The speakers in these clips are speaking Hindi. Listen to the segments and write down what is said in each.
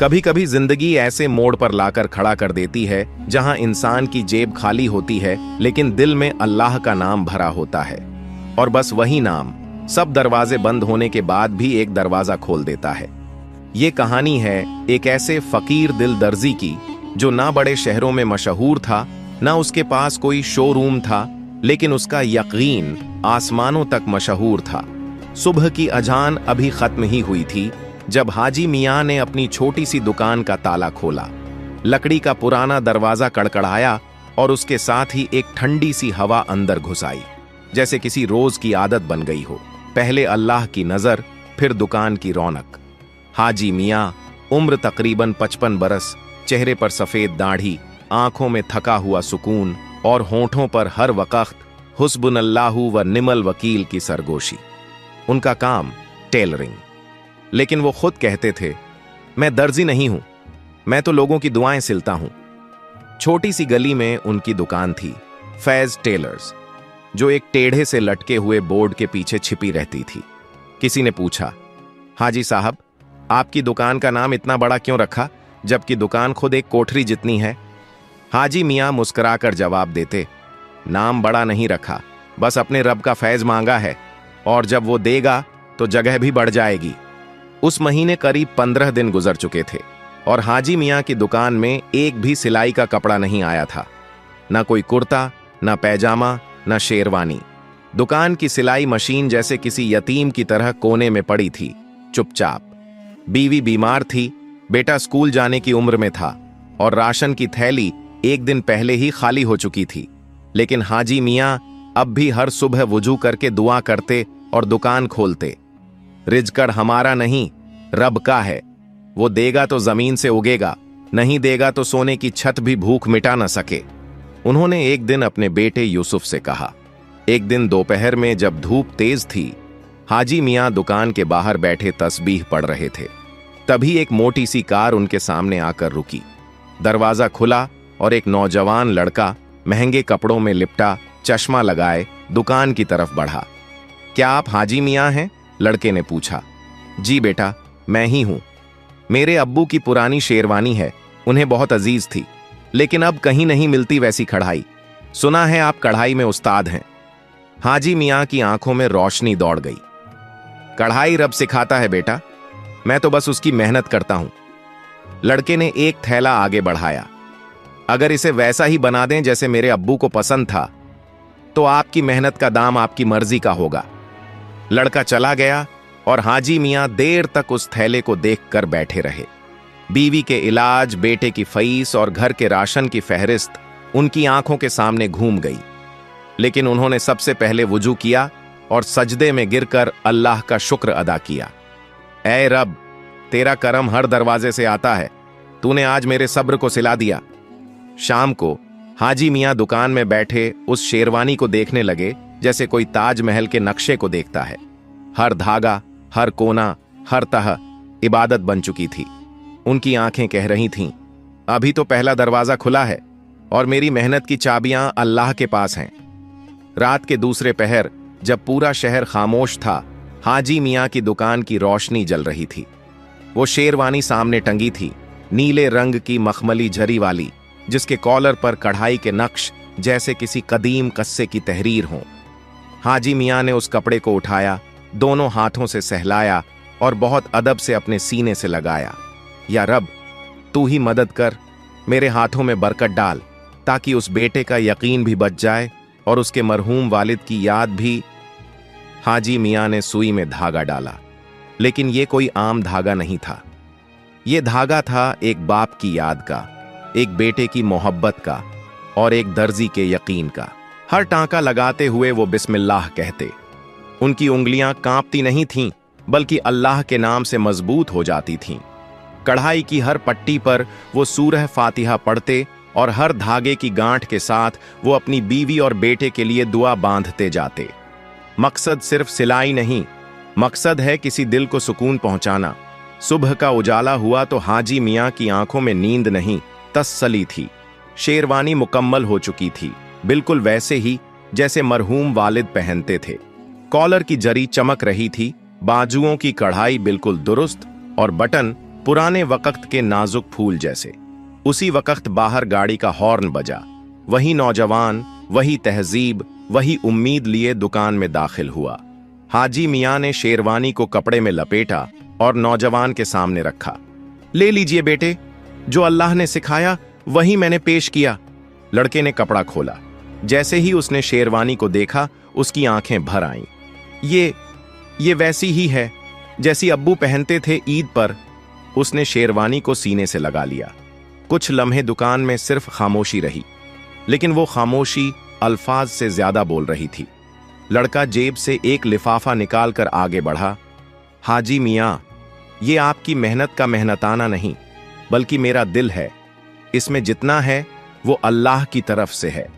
कभी कभी जिंदगी ऐसे मोड़ पर लाकर खड़ा कर देती है जहां इंसान की जेब खाली होती है लेकिन दिल में अल्लाह का नाम भरा होता है। और बस वही नाम सब दरवाजे बंद होने के बाद भी एक दरवाजा खोल देता है। ये कहानी है एक ऐसे फकीर दिल दर्जी की जो ना बड़े शहरों में मशहूर था, ना उसके पास कोई शोरूम था, लेकिन उसका यकीन आसमानों तक मशहूर था। सुबह की अजान अभी खत्म ही हुई थी जब हाजी मियाँ ने अपनी छोटी सी दुकान का ताला खोला। लकड़ी का पुराना दरवाजा कड़कड़ाया और उसके साथ ही एक ठंडी सी हवा अंदर घुस आई, जैसे किसी रोज की आदत बन गई हो। पहले अल्लाह की नजर, फिर दुकान की रौनक। हाजी मियाँ, उम्र तकरीबन 55 बरस, चेहरे पर सफेद दाढ़ी, आंखों में थका हुआ सुकून और होंठों पर हर वक्त हुस्बुनल्लाहु व निमल वकील की सरगोशी। उनका काम टेलरिंग, लेकिन वो खुद कहते थे, मैं दर्जी नहीं हूं, मैं तो लोगों की दुआएं सिलता हूं। छोटी सी गली में उनकी दुकान थी, फैज टेलर्स, जो एक टेढ़े से लटके हुए बोर्ड के पीछे छिपी रहती थी। किसी ने पूछा, हाजी साहब, आपकी दुकान का नाम इतना बड़ा क्यों रखा, जबकि दुकान खुद एक कोठरी जितनी है? हाजी मियाँ मुस्कुराकर जवाब देते, नाम बड़ा नहीं रखा, बस अपने रब का फैज मांगा है, और जब वो देगा तो जगह भी बढ़ जाएगी। उस महीने करीब 15 दिन गुजर चुके थे और हाजी मियाँ की दुकान में एक भी सिलाई का कपड़ा नहीं आया था। ना कोई कुर्ता, ना पैजामा, ना शेरवानी। दुकान की सिलाई मशीन जैसे किसी यतीम की तरह कोने में पड़ी थी, चुपचाप। बीवी बीमार थी, बेटा स्कूल जाने की उम्र में था और राशन की थैली एक दिन पहले ही खाली हो चुकी थी। लेकिन हाजी मियाँ अब भी हर सुबह वुजू करके दुआ करते और दुकान खोलते। रिज़्क़ हमारा नहीं, रब का है, वो देगा तो जमीन से उगेगा, नहीं देगा तो सोने की छत भी भूख मिटा न सके। उन्होंने एक दिन अपने बेटे यूसुफ से कहा। एक दिन दोपहर में जब धूप तेज थी, हाजी मियाँ दुकान के बाहर बैठे तस्बीह पढ़ रहे थे। तभी एक मोटी सी कार उनके सामने आकर रुकी। दरवाजा खुला और एक नौजवान लड़का महंगे कपड़ों में लिपटा, चश्मा लगाए, दुकान की तरफ बढ़ा। क्या आप हाजी मियाँ हैं? लड़के ने पूछा। जी बेटा, मैं ही हूं। मेरे अब्बू की पुरानी शेरवानी है, उन्हें बहुत अजीज थी, लेकिन अब कहीं नहीं मिलती वैसी कढ़ाई। सुना है आप कढ़ाई में उस्ताद हैं। हाजी मियाँ की आंखों में रोशनी दौड़ गई। कढ़ाई रब सिखाता है बेटा, मैं तो बस उसकी मेहनत करता हूं। लड़के ने एक थैला आगे बढ़ाया। अगर इसे वैसा ही बना दें जैसे मेरे अब्बू को पसंद था, तो आपकी मेहनत का दाम आपकी मर्जी का होगा। लड़का चला गया और हाजी मियाँ देर तक उस थैले को देखकर बैठे रहे। बीवी के इलाज, बेटे की फीस और घर के राशन की फहरिस्त उनकी आंखों के सामने घूम गई। लेकिन उन्होंने सबसे पहले वुजू किया और सजदे में गिरकर अल्लाह का शुक्र अदा किया। ऐ रब, तेरा करम हर दरवाजे से आता है, तूने आज मेरे सब्र को सिला दिया। शाम को हाजी मियाँ दुकान में बैठे उस शेरवानी को देखने लगे जैसे कोई ताजमहल के नक्शे को देखता है। हर धागा, हर कोना, हर तह इबादत बन चुकी थी। उनकी आंखें कह रही थीं, अभी तो पहला दरवाजा खुला है और मेरी मेहनत की चाबियां अल्लाह के पास हैं। रात के दूसरे पहर जब पूरा शहर खामोश था, हाजी मियाँ की दुकान की रोशनी जल रही थी। वो शेरवानी सामने टंगी थी, नीले रंग की मखमली झरी वाली, जिसके कॉलर पर कढ़ाई के नक्श जैसे किसी कदीम कस्से की तहरीर हों। हाजी मियाँ ने उस कपड़े को उठाया, दोनों हाथों से सहलाया और बहुत अदब से अपने सीने से लगाया। या रब, तू ही मदद कर, मेरे हाथों में बरकत डाल, ताकि उस बेटे का यकीन भी बच जाए और उसके मरहूम वालिद की याद भी। हाजी मियाँ ने सुई में धागा डाला, लेकिन यह कोई आम धागा नहीं था। यह धागा था एक बाप की याद का, एक बेटे की मोहब्बत का और एक दर्जी के यकीन का। हर टांका लगाते हुए वो बिस्मिल्लाह कहते। उनकी उंगलियां कांपती नहीं थीं, बल्कि अल्लाह के नाम से मजबूत हो जाती थीं। कढ़ाई की हर पट्टी पर वो सूरह फातिहा पढ़ते और हर धागे की गांठ के साथ वो अपनी बीवी और बेटे के लिए दुआ बांधते जाते। मकसद सिर्फ सिलाई नहीं, मकसद है किसी दिल को सुकून पहुंचाना। सुबह का उजाला हुआ तो हाजी मियाँ की आंखों में नींद नहीं, तसल्ली थी। शेरवानी मुकम्मल हो चुकी थी, बिल्कुल वैसे ही जैसे मरहूम वालिद पहनते थे। कॉलर की जरी चमक रही थी, बाजुओं की कढ़ाई बिल्कुल दुरुस्त और बटन पुराने वक्त के नाजुक फूल जैसे। उसी वक्त बाहर गाड़ी का हॉर्न बजा। वही नौजवान, वही तहजीब, वही उम्मीद लिए दुकान में दाखिल हुआ। हाजी मियां ने शेरवानी को कपड़े में लपेटा और नौजवान के सामने रखा। ले लीजिए बेटे, जो अल्लाह ने सिखाया वही मैंने पेश किया। लड़के ने कपड़ा खोला। जैसे ही उसने शेरवानी को देखा, उसकी आंखें भर आईं। ये वैसी ही है जैसी अब्बू पहनते थे ईद पर। उसने शेरवानी को सीने से लगा लिया। कुछ लम्हे दुकान में सिर्फ खामोशी रही, लेकिन वो खामोशी अल्फाज से ज्यादा बोल रही थी। लड़का जेब से एक लिफाफा निकालकर आगे बढ़ा। हाजी मियां, ये आपकी मेहनत का मेहनताना नहीं, बल्कि मेरा दिल है। इसमें जितना है वो अल्लाह की तरफ से है।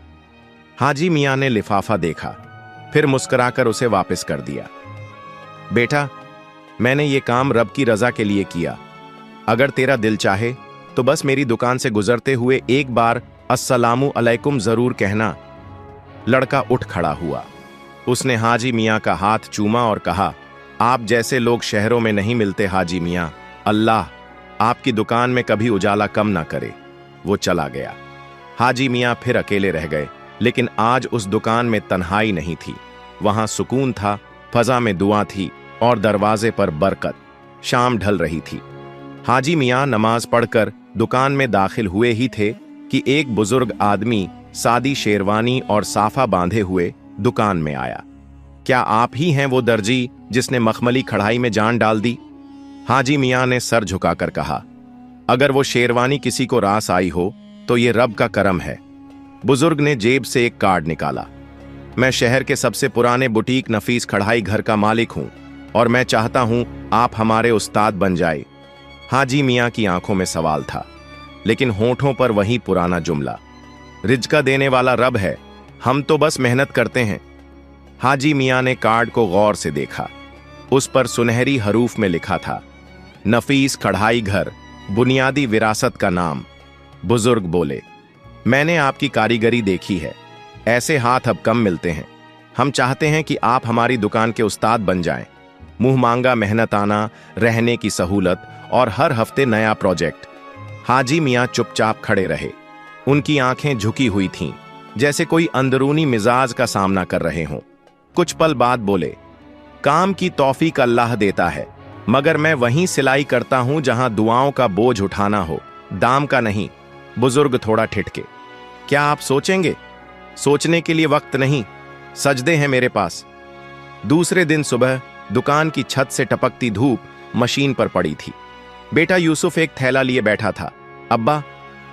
हाजी मियां ने लिफाफा देखा, फिर मुस्कुराकर उसे वापस कर दिया। बेटा, मैंने ये काम रब की रजा के लिए किया। अगर तेरा दिल चाहे तो बस मेरी दुकान से गुजरते हुए एक बार अस्सलामु अलैकुम जरूर कहना। लड़का उठ खड़ा हुआ। उसने हाजी मियां का हाथ चूमा और कहा, आप जैसे लोग शहरों में नहीं मिलते हाजी मियां। अल्लाह आपकी दुकान में कभी उजाला कम ना करे। वो चला गया। हाजी मियां फिर अकेले रह गए, लेकिन आज उस दुकान में तन्हाई नहीं थी। वहां सुकून था, फजा में दुआ थी और दरवाजे पर बरकत। शाम ढल रही थी। हाजी मियां नमाज पढ़कर दुकान में दाखिल हुए ही थे कि एक बुजुर्ग आदमी सादी शेरवानी और साफा बांधे हुए दुकान में आया। क्या आप ही हैं वो दर्जी जिसने मखमली कढ़ाई में जान डाल दी? हाजी मियां ने सर झुकाकर कहा, अगर वो शेरवानी किसी को रास आई हो तो ये रब का करम है। बुजुर्ग ने जेब से एक कार्ड निकाला। मैं शहर के सबसे पुराने बुटीक नफीस कढ़ाई घर का मालिक हूं और मैं चाहता हूं आप हमारे उस्ताद बन जाए। हाजी मियां की आंखों में सवाल था, लेकिन होठों पर वही पुराना जुमला, रिज़्क़ देने वाला रब है, हम तो बस मेहनत करते हैं। हाजी मियां ने कार्ड को गौर से देखा। उस पर सुनहरी हरूफ में लिखा था, नफीस कढ़ाई घर, बुनियादी विरासत का नाम। बुजुर्ग बोले, मैंने आपकी कारीगरी देखी है, ऐसे हाथ अब कम मिलते हैं। हम चाहते हैं कि आप हमारी दुकान के उस्ताद बन जाएं। मुंह मांगा मेहनताना, रहने की सहूलत और हर हफ्ते नया प्रोजेक्ट। हाजी मियां चुपचाप खड़े रहे। उनकी आंखें झुकी हुई थीं, जैसे कोई अंदरूनी मिजाज का सामना कर रहे हों। कुछ पल बाद बोले, काम की तौफीक अल्लाह देता है, मगर मैं वहीं सिलाई करता हूं जहां दुआओं का बोझ उठाना हो, दाम का नहीं। बुजुर्ग थोड़ा ठिठके, क्या आप सोचेंगे? सोचने के लिए वक्त नहीं, सजदे हैं मेरे पास। दूसरे दिन सुबह दुकान की छत से टपकती धूप मशीन पर पड़ी थी। बेटा यूसुफ एक थैला लिए बैठा था। अब्बा,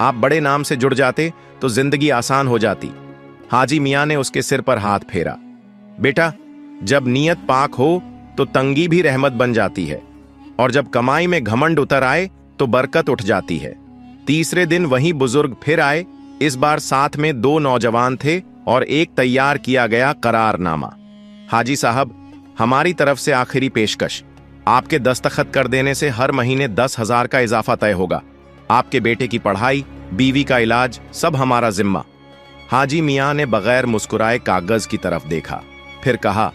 आप बड़े नाम से जुड़ जाते तो जिंदगी आसान हो जाती। हाजी मियां ने उसके सिर पर हाथ फेरा। बेटा, जब नीयत पाक हो तो तंगी भी रहमत बन जाती है, और जब कमाई में घमंड उतर आए तो बरकत उठ जाती है। तीसरे दिन वही बुजुर्ग फिर आए। इस बार साथ में 2 नौजवान थे और एक तैयार किया गया करारनामा। हाजी साहब, हमारी तरफ से आखिरी पेशकश, आपके दस्तखत कर देने से हर महीने 10,000 का इजाफा तय होगा। आपके बेटे की पढ़ाई, बीवी का इलाज, सब हमारा जिम्मा। हाजी मियां ने बगैर मुस्कुराए कागज की तरफ देखा, फिर कहा,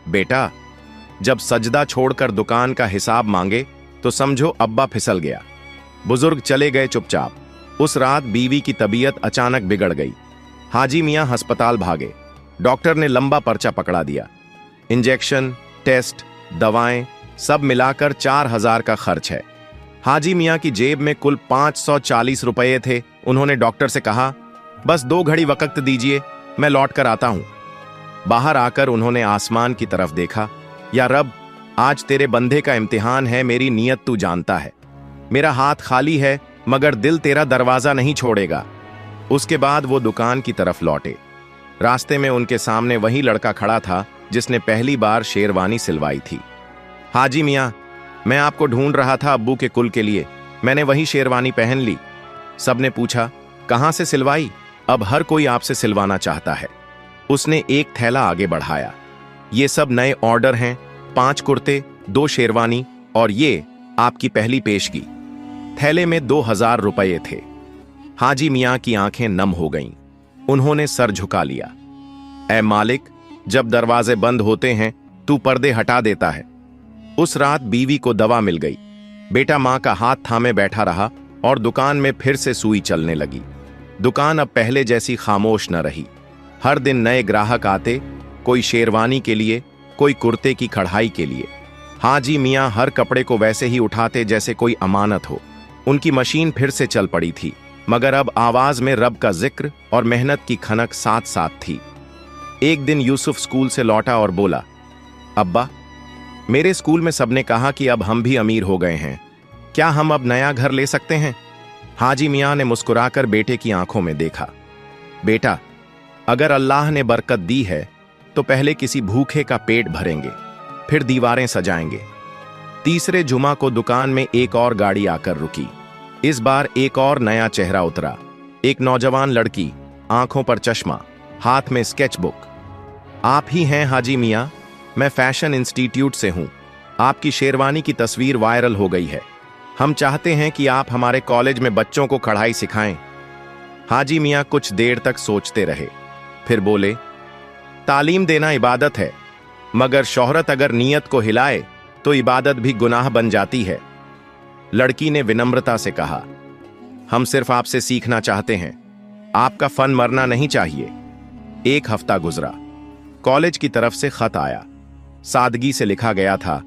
बेटा, जब सजदा छोड़कर दुकान का हिसाब मांगे तो समझो अब्बा फिसल गया। बुजुर्ग चले गए चुपचाप। उस रात बीवी की तबीयत अचानक बिगड़ गई। हाजी मियां अस्पताल भागे। डॉक्टर ने लंबा पर्चा पकड़ा दिया। इंजेक्शन, टेस्ट, दवाएं, सब मिलाकर 4,000 का खर्च है। हाजी मियां की जेब में कुल 540 रुपये थे। उन्होंने डॉक्टर से कहा, बस 2 घड़ी वक्त दीजिए, मैं लौट कर आता हूं। बाहर आकर उन्होंने आसमान की तरफ देखा। या रब, आज तेरे बंदे का इम्तिहान है, मेरी नीयत तू जानता है। मेरा हाथ खाली है, मगर दिल तेरा दरवाजा नहीं छोड़ेगा। उसके बाद वो दुकान की तरफ लौटे। रास्ते में उनके सामने वही लड़का खड़ा था जिसने पहली बार शेरवानी सिलवाई थी। हाजी मियां, मैं आपको ढूंढ रहा था अब्बू के कुल के लिए, मैंने वही शेरवानी पहन ली। सबने पूछा, कहां से सिलवाई? अब हर कोई आपसे सिलवाना चाहता है। उसने एक थैला आगे बढ़ाया। ये सब नए ऑर्डर हैं, 5 कुर्ते, 2 शेरवानी और ये आपकी पहली पेशगी। थैले में 2,000 रुपये थे। हाजी मियां की आंखें नम हो गईं। उन्होंने सर झुका लिया। ऐ मालिक, जब दरवाजे बंद होते हैं तू पर्दे हटा देता है। उस रात बीवी को दवा मिल गई। बेटा माँ का हाथ थामे बैठा रहा और दुकान में फिर से सुई चलने लगी। दुकान अब पहले जैसी खामोश न रही। हर दिन नए ग्राहक आते, कोई शेरवानी के लिए, कोई कुर्ते की कढ़ाई के लिए। हाजी मियाँ हर कपड़े को वैसे ही उठाते जैसे कोई अमानत हो। उनकी मशीन फिर से चल पड़ी थी, मगर अब आवाज में रब का जिक्र और मेहनत की खनक साथ साथ थी। एक दिन यूसुफ स्कूल से लौटा और बोला, अब्बा, मेरे स्कूल में सबने कहा कि अब हम भी अमीर हो गए हैं, क्या हम अब नया घर ले सकते हैं? हाजी मियाँ ने मुस्कुराकर बेटे की आंखों में देखा। बेटा, अगर अल्लाह ने बरकत दी है तो पहले किसी भूखे का पेट भरेंगे, फिर दीवारें सजाएंगे। तीसरे जुमा को दुकान में एक और गाड़ी आकर रुकी। इस बार एक और नया चेहरा उतरा। एक नौजवान लड़की, आंखों पर चश्मा, हाथ में स्केच बुक। आप ही हैं हाजी मियाँ? मैं फैशन इंस्टीट्यूट से हूं। आपकी शेरवानी की तस्वीर वायरल हो गई है। हम चाहते हैं कि आप हमारे कॉलेज में बच्चों को कढ़ाई सिखाएं। हाजी मियाँ कुछ देर तक सोचते रहे, फिर बोले, तालीम देना इबादत है, मगर शोहरत अगर नीयत को हिलाए तो इबादत भी गुनाह बन जाती है। लड़की ने विनम्रता से कहा, हम सिर्फ आपसे सीखना चाहते हैं, आपका फन मरना नहीं चाहिए। एक हफ्ता गुजरा। कॉलेज की तरफ से खत आया। सादगी से लिखा गया था,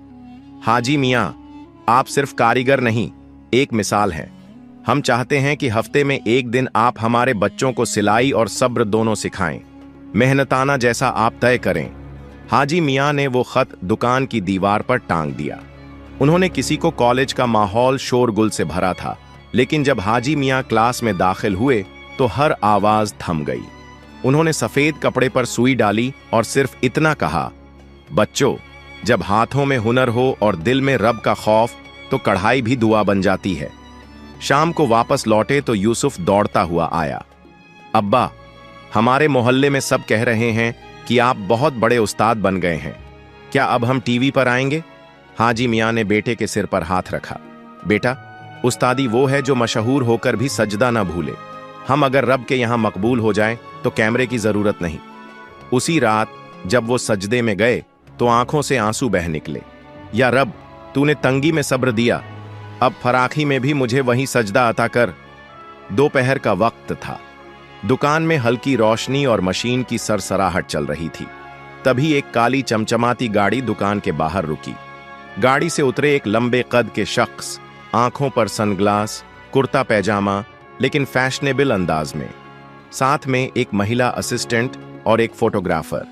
हाजी मियाँ, आप सिर्फ कारीगर नहीं, एक मिसाल हैं। हम चाहते हैं कि हफ्ते में एक दिन आप हमारे बच्चों को सिलाई और सब्र दोनों सिखाएं। मेहनताना जैसा आप तय करें। हाजी मियाँ ने वो खत दुकान की दीवार पर टांग दिया। उन्होंने किसी को कॉलेज का माहौल शोरगुल से भरा था, लेकिन जब हाजी मियाँ क्लास में दाखिल हुए तो हर आवाज थम गई। उन्होंने सफेद कपड़े पर सुई डाली और सिर्फ इतना कहा, बच्चों, जब हाथों में हुनर हो और दिल में रब का खौफ तो कढ़ाई भी दुआ बन जाती है। शाम को वापस लौटे तो यूसुफ दौड़ता हुआ आया। अब्बा, हमारे मोहल्ले में सब कह रहे हैं कि आप बहुत बड़े उस्ताद बन गए हैं, क्या अब हम टीवी पर आएंगे? हाजी मियाँ ने बेटे के सिर पर हाथ रखा। बेटा, उस्तादी वो है जो मशहूर होकर भी सजदा ना भूले। हम अगर रब के यहाँ मकबूल हो जाएं तो कैमरे की जरूरत नहीं। उसी रात जब वो सजदे में गए तो आंखों से आंसू बह निकले। या रब, तूने तंगी में सब्र दिया, अब फराखी में भी मुझे वही सजदा अता कर। दोपहर का वक्त था। दुकान में हल्की रोशनी और मशीन की सरसराहट चल रही थी। तभी एक काली चमचमाती गाड़ी दुकान के बाहर रुकी। गाड़ी से उतरे एक लंबे कद के शख्स, आंखों पर सनग्लास, कुर्ता पैजामा, लेकिन फैशनेबल अंदाज में। साथ में एक महिला असिस्टेंट और एक फोटोग्राफर।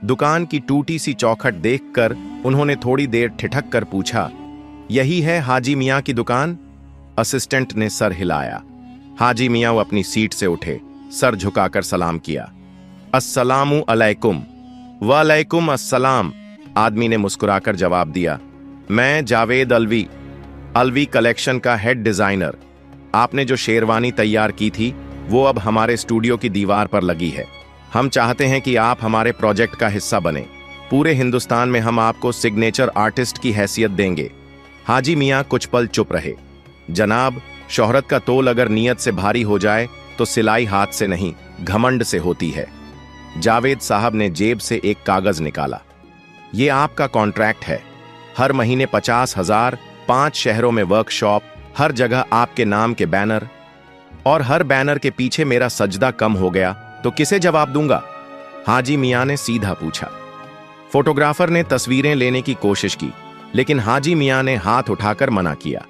दुकान की टूटी सी चौखट देखकर उन्होंने थोड़ी देर ठिठक कर पूछा, यही है हाजी मियाँ की दुकान? असिस्टेंट ने सर हिलाया। हाजी मियाँ अपनी सीट से उठे, सर झुकाकर सलाम किया। अस्सलामु अलैकुम। वालेकुम अस्सलाम, आदमी ने मुस्कुराकर जवाब दिया। मैं जावेद अलवी, अलवी कलेक्शन का हेड डिजाइनर। आपने जो शेरवानी तैयार की थी वो अब हमारे स्टूडियो की दीवार पर लगी है। हम चाहते हैं कि आप हमारे प्रोजेक्ट का हिस्सा बने। पूरे हिंदुस्तान में हम आपको सिग्नेचर आर्टिस्ट की हैसियत देंगे। हाजी मियाँ कुछ पल चुप रहे। जनाब, शोहरत का तोल अगर नीयत से भारी हो जाए तो सिलाई हाथ से नहीं, घमंड से होती है। जावेद साहब ने जेब से एक कागज निकाला। ये आपका कॉन्ट्रैक्ट है। हर महीने 50,000, 5 शहरों में वर्कशॉप, हर जगह आपके नाम के बैनर। और हर बैनर के पीछे मेरा सजदा कम हो गया तो किसे जवाब दूंगा? हाजी मियाँ ने सीधा पूछा। फोटोग्राफर ने तस्वीरें लेने की कोशिश की, लेकिन हाजी मियाँ ने हाथ उठाकर मना किया।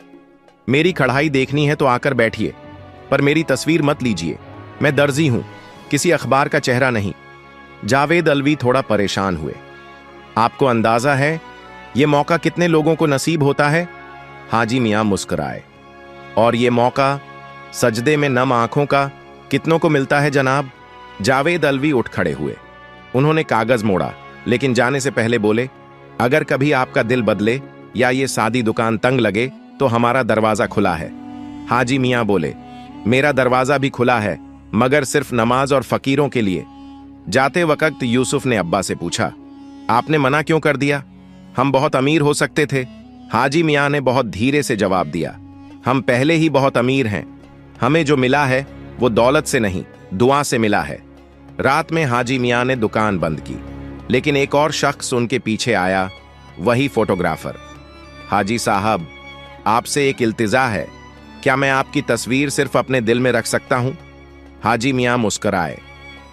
मेरी कढ़ाई देखनी है तो आकर बैठिए, पर मेरी तस्वीर मत लीजिए। मैं दर्जी हूं, किसी अखबार का चेहरा नहीं। जावेद अलवी थोड़ा परेशान हुए। आपको अंदाजा है ये मौका कितने लोगों को नसीब होता है? हाजी मियाँ मुस्कुराए। और ये मौका सजदे में नम आंखों का कितनों को मिलता है जनाब? जावेद अलवी उठ खड़े हुए। उन्होंने कागज मोड़ा, लेकिन जाने से पहले बोले, अगर कभी आपका दिल बदले या ये सादी दुकान तंग लगे तो हमारा दरवाजा खुला है। हाजी मियाँ बोले, मेरा दरवाजा भी खुला है, मगर सिर्फ नमाज और फकीरों के लिए। जाते वक्त यूसुफ ने अब्बा से पूछा, आपने मना क्यों कर दिया? हम बहुत अमीर हो सकते थे। हाजी मियाँ ने बहुत धीरे से जवाब दिया, हम पहले ही बहुत अमीर हैं। हमें जो मिला है वो दौलत से नहीं, दुआ से मिला है। रात में हाजी मियाँ ने दुकान बंद की, लेकिन एक और शख्स उनके पीछे आया, वही फोटोग्राफर। हाजी साहब, आपसे एक इल्तिजा है, क्या मैं आपकी तस्वीर सिर्फ अपने दिल में रख सकता हूं? हाजी मियां मुस्कुराए।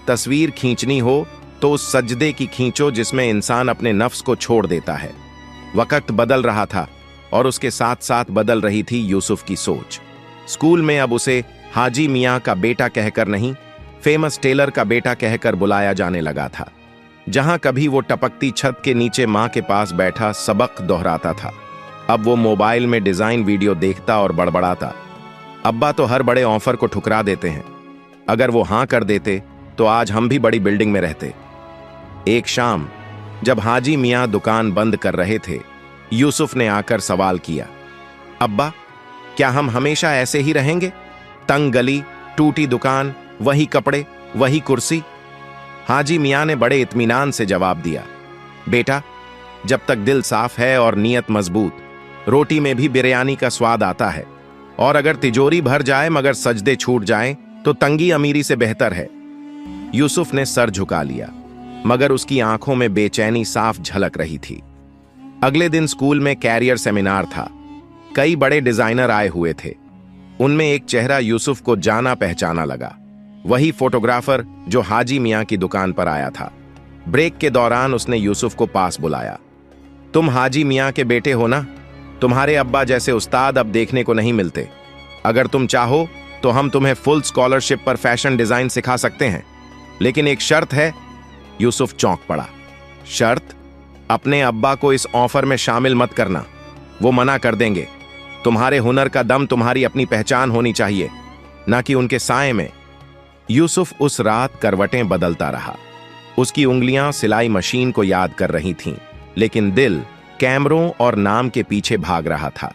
तस्वीर खींचनी हो तो उस सजदे की खींचो जिसमें इंसान अपने नफ्स को छोड़ देता है। वक्त बदल रहा था और उसके साथ साथ बदल रही थी यूसुफ की सोच। स्कूल में अब उसे हाजी मियां का बेटा कहकर नहीं, फेमस टेलर का बेटा कहकर बुलाया जाने लगा था। जहां कभी वो टपकती छत के नीचे मां के पास बैठा सबक दोहराता था, अब वो मोबाइल में डिजाइन वीडियो देखता और बड़बड़ाता। अब्बा तो हर बड़े ऑफर को ठुकरा देते हैं, अगर वो हां कर देते तो आज हम भी बड़ी बिल्डिंग में रहते। एक शाम जब हाजी मियां दुकान बंद कर रहे थे, यूसुफ ने आकर सवाल किया, अब्बा क्या हम हमेशा ऐसे ही रहेंगे? तंग गली, टूटी दुकान, वही कपड़े, वही कुर्सी? हाजी मियां ने बड़े इत्मीनान से जवाब दिया, बेटा जब तक दिल साफ है और नीयत मजबूत, रोटी में भी बिरयानी का स्वाद आता है। और अगर तिजोरी भर जाए मगर सजदे छूट जाएं तो तंगी अमीरी से बेहतर है। यूसुफ ने सर झुका लिया, मगर उसकी आंखों में बेचैनी साफ झलक रही थी। अगले दिन स्कूल में कैरियर सेमिनार था। कई बड़े डिजाइनर आए हुए थे। उनमें एक चेहरा यूसुफ को जाना पहचाना लगा, वही फोटोग्राफर जो हाजी मियां की दुकान पर आया था। ब्रेक के दौरान उसने यूसुफ को पास बुलाया। तुम हाजी मियां के बेटे हो ना? तुम्हारे अब्बा जैसे उस्ताद अब देखने को नहीं मिलते। अगर तुम चाहो तो हम तुम्हें फुल स्कॉलरशिप पर फैशन डिजाइन सिखा सकते हैं, लेकिन एक शर्त है। यूसुफ चौंक पड़ा। शर्त? अपने अब्बा को इस ऑफर में शामिल मत करना, वो मना कर देंगे। तुम्हारे हुनर का दम तुम्हारी अपनी पहचान होनी चाहिए, ना कि उनके साए में। यूसुफ उस रात करवटें बदलता रहा। उसकी उंगलियां सिलाई मशीन को याद कर रही थीं, लेकिन दिल कैमरों और नाम के पीछे भाग रहा था।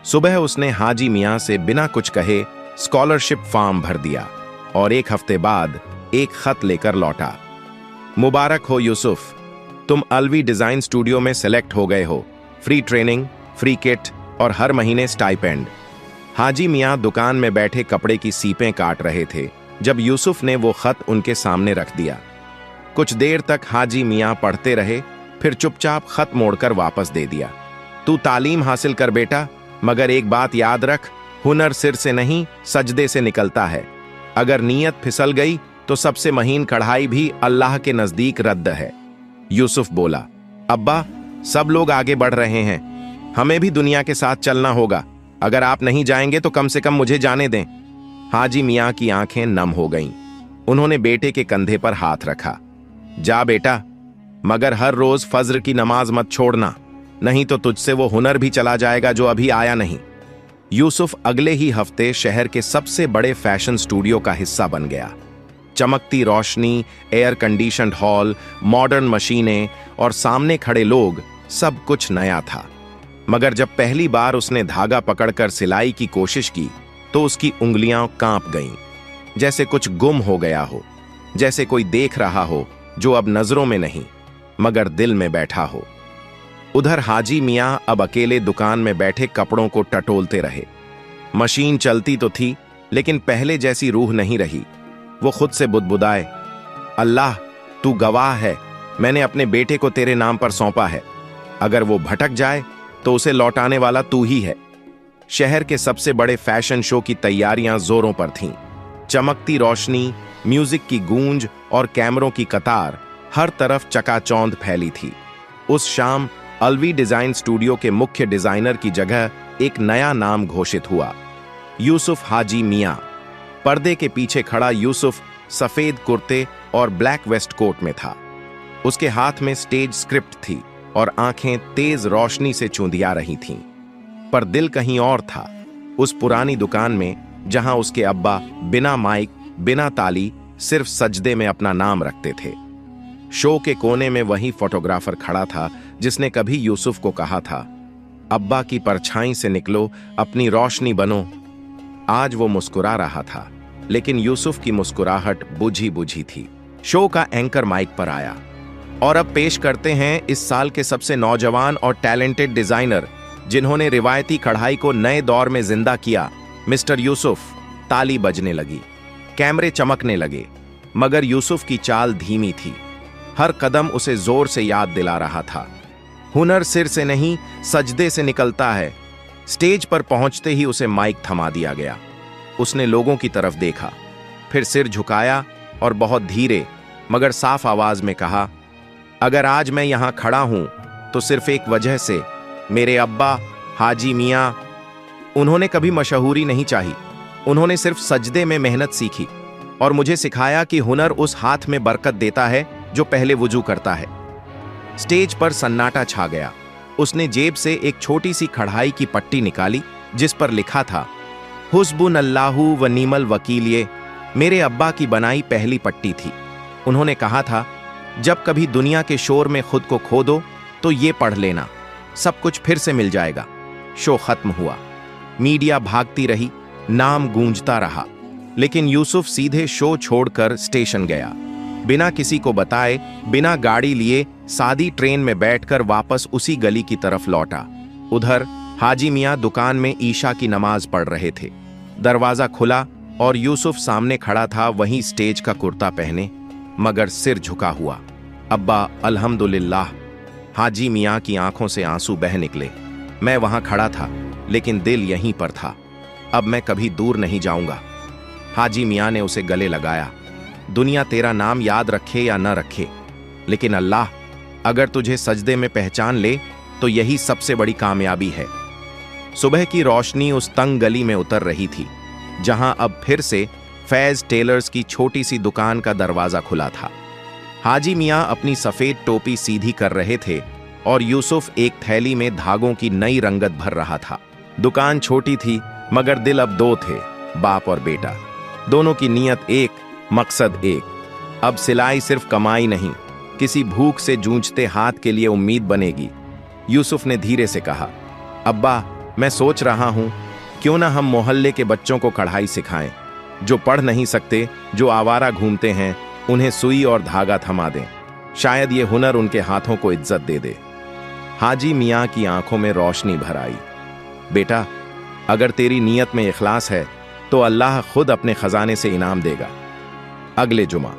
सुबह उसने हाजी मियां से बिना कुछ कहे स्कॉलरशिप फॉर्म भर दिया और एक हफ्ते बाद एक खत लेकर लौटा। मुबारक हो यूसुफ, तुम अलवी डिजाइन स्टूडियो में सेलेक्ट हो गए हो। फ्री ट्रेनिंग, फ्री किट और हर महीने स्टाइपेंड। हाजी मियां दुकान में बैठे कपड़े की सीपें काट रहे थे जब यूसुफ ने वो खत उनके सामने रख दिया। कुछ देर तक हाजी मियां पढ़ते रहे, फिर चुपचाप खत मोड़कर वापस दे दिया। तू तालीम हासिल कर बेटा, मगर एक बात याद रख, हुनर सिर से नहीं सजदे से निकलता है। अगर नीयत फिसल गई तो सबसे महीन कढ़ाई भी अल्लाह के नजदीक रद्द है। यूसुफ बोला, अब्बा सब लोग आगे बढ़ रहे हैं, हमें भी दुनिया के साथ चलना होगा। अगर आप नहीं जाएंगे तो कम से कम मुझे जाने दें। हाजी मियां की आंखें नम हो गईं। उन्होंने बेटे के कंधे पर हाथ रखा। जा बेटा, मगर हर रोज फज्र की नमाज मत छोड़ना, नहीं तो तुझसे वो हुनर भी चला जाएगा जो अभी आया नहीं। यूसुफ अगले ही हफ्ते शहर के सबसे बड़े फैशन स्टूडियो का हिस्सा बन गया। चमकती रोशनी, एयर कंडीशन्ड हॉल, मॉडर्न मशीनें और सामने खड़े लोग, सब कुछ नया था। मगर जब पहली बार उसने धागा पकड़कर सिलाई की कोशिश की तो उसकी उंगलियां कांप गईं, जैसे कुछ गुम हो गया हो, जैसे कोई देख रहा हो जो अब नजरों में नहीं मगर दिल में बैठा हो। उधर हाजी मियां अब अकेले दुकान में बैठे कपड़ों को टटोलते रहे। मशीन चलती तो थी, लेकिन पहले जैसी रूह नहीं रही। वो खुद से बुदबुदाए, अल्लाह तू गवाह है, मैंने अपने बेटे को तेरे नाम पर सौंपा है। अगर वो भटक जाए तो उसे लौटाने वाला तू ही है। शहर के सबसे बड़े फैशन शो की तैयारियां जोरों पर थीं। चमकती रोशनी, म्यूजिक की गूंज और कैमरों की कतार, हर तरफ चकाचौंध फैली थी। उस शाम अलवी डिजाइन स्टूडियो के मुख्य डिजाइनर की जगह एक नया नाम घोषित हुआ, यूसुफ हाजी मियां। पर्दे के पीछे खड़ा यूसुफ सफेद कुर्ते और ब्लैक वेस्ट कोट में था। उसके हाथ में स्टेज स्क्रिप्ट थी और आंखें तेज रोशनी से चूंधिया रही थीं। पर दिल कहीं और था, उस पुरानी दुकान में जहां उसके अब्बा बिना माइक, बिना ताली, सिर्फ सजदे में अपना नाम रखते थे। शो के कोने में वही फोटोग्राफर खड़ा था जिसने कभी यूसुफ को कहा था, अब्बा की परछाई से निकलो, अपनी रोशनी बनो। आज वो मुस्कुरा रहा था, लेकिन यूसुफ की मुस्कुराहट बुझी बुझी थी। शो का एंकर माइक पर आया, और अब पेश करते हैं इस साल के सबसे नौजवान और टैलेंटेड डिजाइनर जिन्होंने रिवायती कढ़ाई को नए दौर में जिंदा किया, मिस्टर यूसुफ। ताली बजने लगी, कैमरे चमकने लगे, मगर यूसुफ की चाल धीमी थी। हर कदम उसे जोर से याद दिला रहा था, हुनर सिर से नहीं सजदे से निकलता है। स्टेज पर पहुंचते ही उसे माइक थमा दिया गया। उसने लोगों की तरफ देखा, फिर सिर झुकाया और बहुत धीरे मगर साफ आवाज में कहा, अगर आज मैं यहां खड़ा हूं तो सिर्फ एक वजह से, मेरे अब्बा हाजी मियां। उन्होंने कभी मशहूरी नहीं चाही, उन्होंने सिर्फ सजदे में मेहनत सीखी और मुझे सिखाया कि हुनर उस हाथ में बरकत देता है जो पहले वुजू करता है। स्टेज पर सन्नाटा छा गया। उसने जेब से एक छोटी सी कढ़ाई की पट्टी निकाली जिस पर लिखा था, हुस्बुन अल्लाहु व नीमल वकील। ये मेरे अब्बा की बनाई पहली पट्टी थी। उन्होंने कहा था, जब कभी दुनिया के शोर में खुद को खो दो तो ये पढ़ लेना, सब कुछ फिर से मिल जाएगा। शो खत्म हुआ, मीडिया भागती रही, नाम गूंजता रहा, लेकिन यूसुफ सीधे शो छोड़कर स्टेशन गया। बिना किसी को बताए, बिना गाड़ी लिए, सादी ट्रेन में बैठकर वापस उसी गली की तरफ लौटा। उधर हाजी मियां दुकान में ईशा की नमाज पढ़ रहे थे। दरवाजा खुला और यूसुफ सामने खड़ा था, वहीं स्टेज का कुर्ता पहने मगर सिर झुका हुआ। अब्बा अल्हम्दुलिल्लाह। हाजी मियां की आंखों से आंसू बह निकले। मैं वहां खड़ा था लेकिन दिल यहीं पर था। अब मैं कभी दूर नहीं जाऊंगा। हाजी मियां ने उसे गले लगाया। दुनिया तेरा नाम याद रखे या न रखे, लेकिन अल्लाह अगर तुझे सजदे में पहचान ले तो यही सबसे बड़ी कामयाबी है। सुबह की रोशनी उस तंग गली में उतर रही थी जहां अब फिर से फैज टेलर्स की छोटी सी दुकान का दरवाजा खुला था। हाजी मियां अपनी सफेद टोपी सीधी कर रहे थे और यूसुफ एक थैली में धागों की नई रंगत भर रहा था। दुकान छोटी थी मगर दिल अब दो थे, बाप और बेटा। दोनों की नीयत एक, मकसद एक। अब सिलाई सिर्फ कमाई नहीं, किसी भूख से जूझते हाथ के लिए उम्मीद बनेगी। यूसुफ ने धीरे से कहा, अब्बा मैं सोच रहा हूं क्यों ना हम मोहल्ले के बच्चों को कढ़ाई सिखाएं, जो पढ़ नहीं सकते, जो आवारा घूमते हैं, उन्हें सुई और धागा थमा दें। शायद ये हुनर उनके हाथों को इज्जत दे दे। हाजी मियां की आंखों में रोशनी भर आई। बेटा, अगर तेरी नीयत में इखलास है तो अल्लाह खुद अपने खजाने से इनाम देगा। अगले जुमा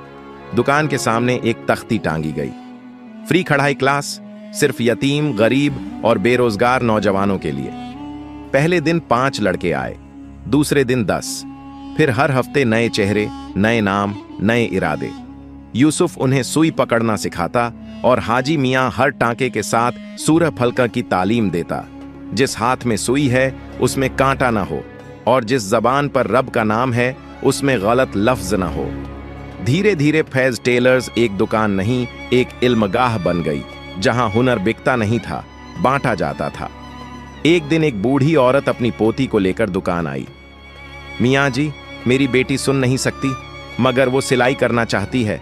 दुकान के सामने एक तख्ती टांगी गई, फ्री कढ़ाई क्लास, सिर्फ यतीम, गरीब और बेरोजगार नौजवानों के लिए। पहले दिन 5 लड़के आए, दूसरे दिन 10, फिर हर हफ्ते नए चेहरे, नए नाम, नए इरादे। यूसुफ उन्हें सुई पकड़ना सिखाता और हाजी मियां हर टांके के साथ सूरह फलका की तालीम देता। जिस हाथ में सुई है उसमें कांटा ना हो और जिस जबान पर रब का नाम है उसमें गलत लफ्ज ना हो। धीरे धीरे फैज टेलर्स एक दुकान नहीं, एक इल्मगाह बन गई, जहां हुनर बिकता नहीं था, बांटा जाता था। एक दिन एक बूढ़ी औरत अपनी पोती को लेकर दुकान आई। मियाँ जी, मेरी बेटी सुन नहीं सकती मगर वो सिलाई करना चाहती है।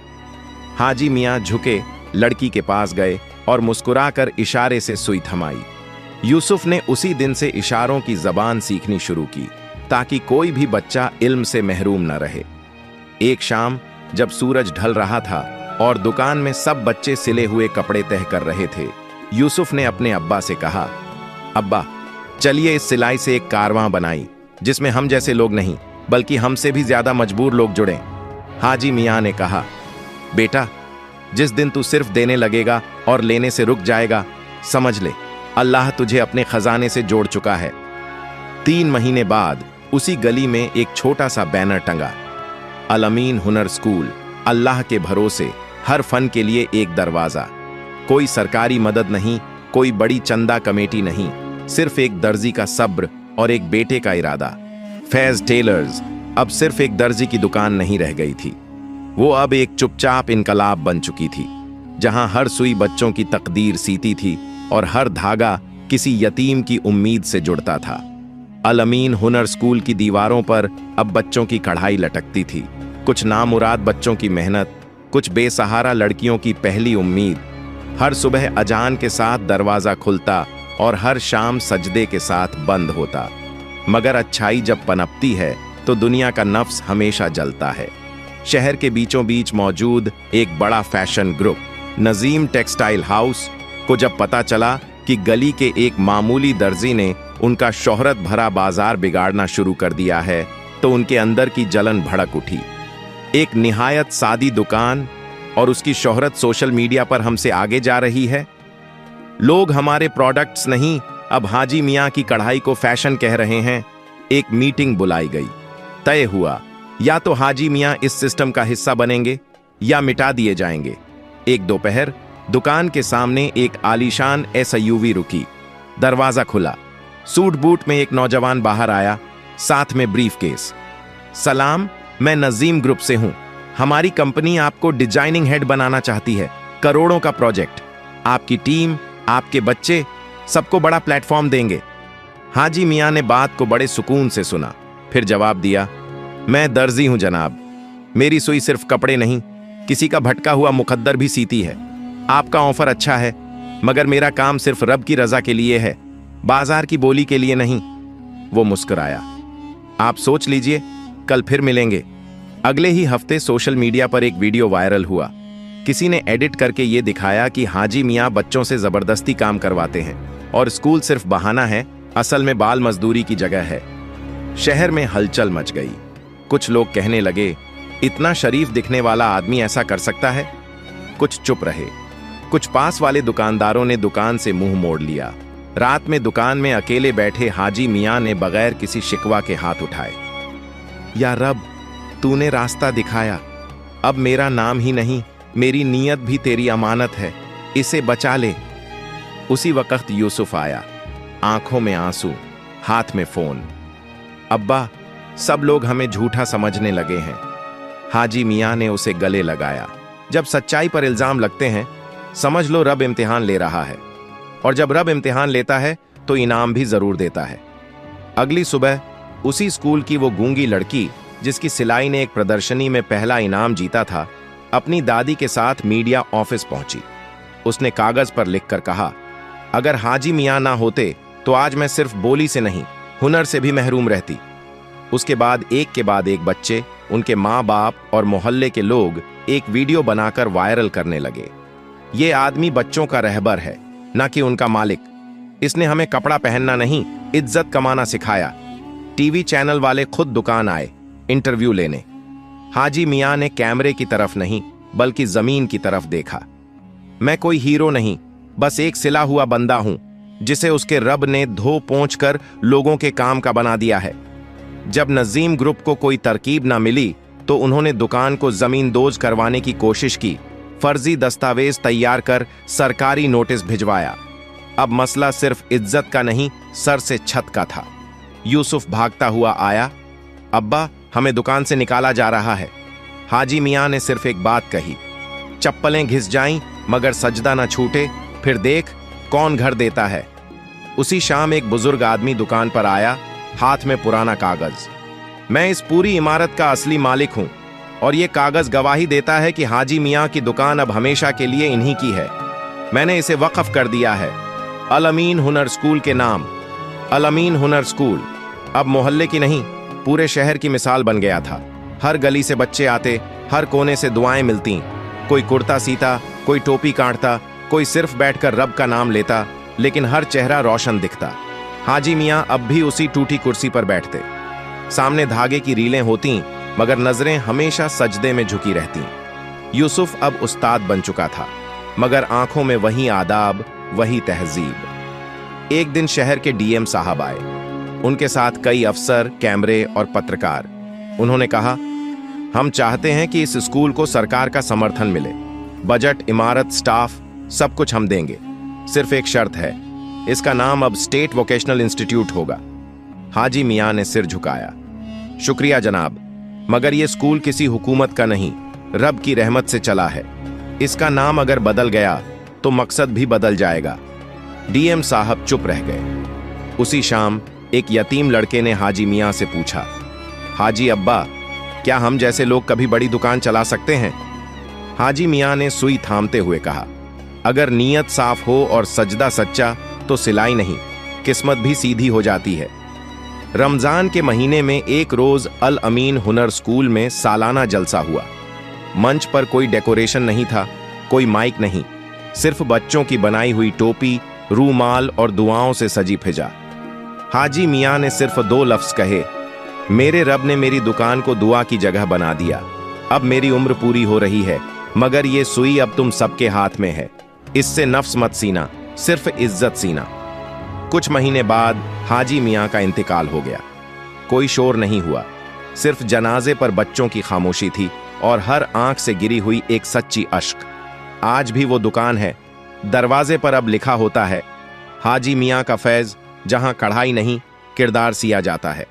हाजी मियाँ झुके, लड़की के पास गए और मुस्कुराकर इशारे से सुई थमाई। यूसुफ ने उसी दिन से इशारों की जबान सीखनी शुरू की ताकि कोई भी बच्चा इल्म से महरूम न रहे। एक शाम जब सूरज ढल रहा था और दुकान में सब बच्चे सिले हुए कपड़े तह कर रहे थे, यूसुफ ने अपने अब्बा से कहा, अब्बा चलिए इस सिलाई से एक कारवां बनाई जिसमें हम जैसे लोग नहीं बल्कि हमसे भी ज्यादा मजबूर लोग जुड़ें। हाजी मियां ने कहा, बेटा जिस दिन तू सिर्फ देने लगेगा और लेने से रुक जाएगा, समझ ले अल्लाह तुझे अपने खजाने से जोड़ चुका है। 3 महीने बाद उसी गली में एक छोटा सा बैनर टंगा, अल अमीन हुनर स्कूल, अल्लाह के भरोसे हर फन के लिए एक दरवाजा। कोई सरकारी मदद नहीं, कोई बड़ी चंदा कमेटी नहीं, सिर्फ एक दर्जी का सब्र और एक बेटे का इरादा। फैज टेलर्स अब सिर्फ एक दर्जी की दुकान नहीं रह गई थी, वो अब एक चुपचाप इनकलाब बन चुकी थी, जहां हर सुई बच्चों की तकदीर सीती थी और हर धागा किसी यतीम की उम्मीद से जुड़ता था। अल अमीन हुनर स्कूल की दीवारों पर अब बच्चों की कढ़ाई लटकती थी, कुछ नामुराद बच्चों की मेहनत, कुछ बेसहारा लड़कियों की पहली उम्मीद। हर सुबह अजान के साथ दरवाजा खुलता और हर शाम सजदे के साथ बंद होता। मगर अच्छाई जब पनपती है तो दुनिया का नफ्स हमेशा जलता है। शहर के बीचों बीच मौजूद एक बड़ा fashion group Najeem textile house को जब पता चला कि गली के एक मामूली दर्जी ने उनका शोहरत भरा बाजार बिगाड़ना शुरू कर दिया है, तो उनके अंदर की जलन भड़क उठी। एक निहायत सादी दुकान और उसकी शोहरत सोशल मीडिया पर हमसे आगे जा रही है। लोग हमारे प्रोडक्ट्स नहीं अब हाजी मियाँ की कढ़ाई को फैशन कह रहे हैं। एक मीटिंग बुलाई गई। तय हुआ, या तो हाजी मियाँ इस सिस्टम का हिस्सा बनेंगे या मिटा दिए जाएंगे। एक दोपहर दुकान के सामने एक आलीशान एसयूवी रुकी। दरवाजा खुला। सूट बूट में एक नौजवान बाहर आया, साथ में ब्रीफकेस। सलाम, मैं नजीम ग्रुप से हूं। हमारी कंपनी आपको डिजाइनिंग हेड बनाना चाहती है। करोड़ों का प्रोजेक्ट। आपकी टीम, आपके बच्चे, सबको बड़ा प्लेटफॉर्म देंगे। हाजी मियाँ ने बात को बड़े सुकून से सुना, फिर जवाब दिया, मैं दर्जी हूं जनाब। मेरी सुई सिर्फ कपड़े नहीं, किसी का भटका हुआ मुकद्दर भी सीती है। आपका ऑफर अच्छा है, मगर मेरा काम सिर्फ रब की रजा के लिए है, बाजार की बोली के लिए नहीं। वो मुस्कुराया। आप सोच लीजिए, कल फिर मिलेंगे। अगले ही हफ्ते सोशल मीडिया पर एक वीडियो वायरल हुआ। किसी ने एडिट करके ये दिखाया कि हाजी मियाँ बच्चों से जबरदस्ती काम करवाते हैं और स्कूल सिर्फ बहाना है, असल में बाल मजदूरी की जगह है। शहर में हलचल मच गई। कुछ लोग कहने लगे, इतना शरीफ दिखने वाला आदमी ऐसा कर सकता है? कुछ चुप रहे। कुछ पास वाले दुकानदारों ने दुकान से मुंह मोड़ लिया। रात में दुकान में अकेले बैठे हाजी मियाँ ने बगैर किसी शिकवा के हाथ उठाए। या रब, तूने रास्ता दिखाया। अब मेरा नाम ही नहीं, मेरी नीयत भी तेरी अमानत है, इसे बचा ले। उसी वक्त यूसुफ आया, आंखों में आंसू, हाथ में फोन। अब्बा, सब लोग हमें झूठा समझने लगे हैं। हाजी मियाँ ने उसे गले लगाया। जब सच्चाई पर इल्जाम लगते हैं, समझ लो रब इम्तिहान ले रहा है, और जब रब इम्तिहान लेता है तो इनाम भी जरूर देता है। अगली सुबह उसी स्कूल की वो गूंगी लड़की, जिसकी सिलाई ने एक प्रदर्शनी में पहला इनाम जीता था, अपनी दादी के साथ मीडिया ऑफिस पहुंची। उसने कागज पर लिखकर कहा, अगर हाजी मियाँ ना होते तो आज मैं सिर्फ बोली से नहीं, हुनर से भी महरूम रहती। उसके बाद एक बच्चे, उनके माँ बाप और मोहल्ले के लोग एक वीडियो बनाकर वायरल करने लगे। ये आदमी बच्चों का रहबर है, ना कि उनका मालिक। इसने हमें कपड़ा पहनना नहीं, इज्जत कमाना सिखाया। टीवी चैनल वाले खुद दुकान आए इंटरव्यू लेने। हाजी मियाँ ने कैमरे की तरफ नहीं, बल्कि जमीन की तरफ देखा। मैं कोई हीरो नहीं, बस एक सिला हुआ बंदा हूं, जिसे उसके रब ने धो पोंछ कर लोगों के काम का बना दिया है। जब नजीम ग्रुप को कोई तरकीब ना मिली तो उन्होंने दुकान को जमींदोज करवाने की कोशिश की, फर्जी दस्तावेज तैयार कर सरकारी नोटिस भिजवाया। अब मसला सिर्फ इज्जत का नहीं, सर से छत का था। यूसुफ भागता हुआ आया, अब्बा, हमें दुकान से निकाला जा रहा है। हाजी मियाँ ने सिर्फ एक बात कही, चप्पलें घिस जाईं मगर सजदा ना छूटे, फिर देख कौन घर देता है। उसी शाम एक बुजुर्ग आदमी दुकान पर आया, हाथ में पुराना कागज। मैं इस पूरी इमारत का असली मालिक हूं, और यह कागज गवाही देता है कि हाजी मियाँ की दुकान अब हमेशा के लिए इन्हीं की है। मैंने इसे वक्फ कर दिया है अल अमीन हुनर स्कूल के नाम। अल अमीन हुनर स्कूल अब मोहल्ले की नहीं, पूरे शहर की मिसाल बन गया था। हर गली से बच्चे आते, हर कोने से दुआएं मिलती। कोई कुर्ता सीता, कोई टोपी काटता, कोई सिर्फ बैठकर रब का नाम लेता, लेकिन हर चेहरा रोशन दिखता। हाजी मियाँ अब भी उसी टूटी कुर्सी पर बैठते। सामने धागे की रीलें होती, मगर नजरें हमेशा सजदे में झुकी रहती। यूसुफ अब उस्ताद बन चुका था, मगर आंखों में वही आदाब, वही तहजीब। एक दिन शहर के डीएम साहब आए। उनके साथ कई अफसर, कैमरे और पत्रकार। उन्होंने कहा, हम चाहते हैं कि इस स्कूल को सरकार का समर्थन मिले। बजट, इमारत, स्टाफ, सब कुछ हम देंगे। सिर्फ एक शर्त है, इसका नाम अब स्टेट वोकेशनल इंस्टीट्यूट होगा। हाजी मियाँ ने सिर झुकाया। शुक्रिया जनाब, मगर यह स्कूल किसी हुकूमत का नहीं, रब की रहमत से चला है। इसका नाम अगर बदल गया तो मकसद भी बदल जाएगा। डीएम साहब चुप रह गए। उसी शाम एक यतीम लड़के ने हाजी मियाँ से पूछा, हाजी अब्बा, क्या हम जैसे लोग कभी बड़ी दुकान चला सकते हैं? हाजी मियाँ ने सुई थामते हुए कहा, अगर नीयत साफ हो और सजदा सच्चा तो सिलाई नहीं, किस्मत भी सीधी हो जाती है। रमजान के महीने में एक रोज अल अमीन हुनर स्कूल में सालाना जलसा हुआ। मंच पर कोई डेकोरेशन नहीं था, कोई माइक नहीं, सिर्फ बच्चों की बनाई हुई टोपी, रूमाल और दुआओं से सजी फिजा। हाजी मियाँ ने सिर्फ 2 लफ्ज कहे, मेरे रब ने मेरी दुकान को दुआ की जगह बना दिया। अब मेरी उम्र पूरी हो रही है, मगर ये सुई अब तुम सबके हाथ में है। इससे नफ्स मत सीना, सिर्फ इज्जत सीना। कुछ महीने बाद हाजी मियाँ का इंतकाल हो गया। कोई शोर नहीं हुआ, सिर्फ जनाजे पर बच्चों की खामोशी थी और हर आंख से गिरी हुई एक सच्ची अश्क। आज भी वो दुकान है, दरवाजे पर अब लिखा होता है, हाजी मियाँ का फैज़, जहां कढ़ाई नहीं किरदार सिया जाता है।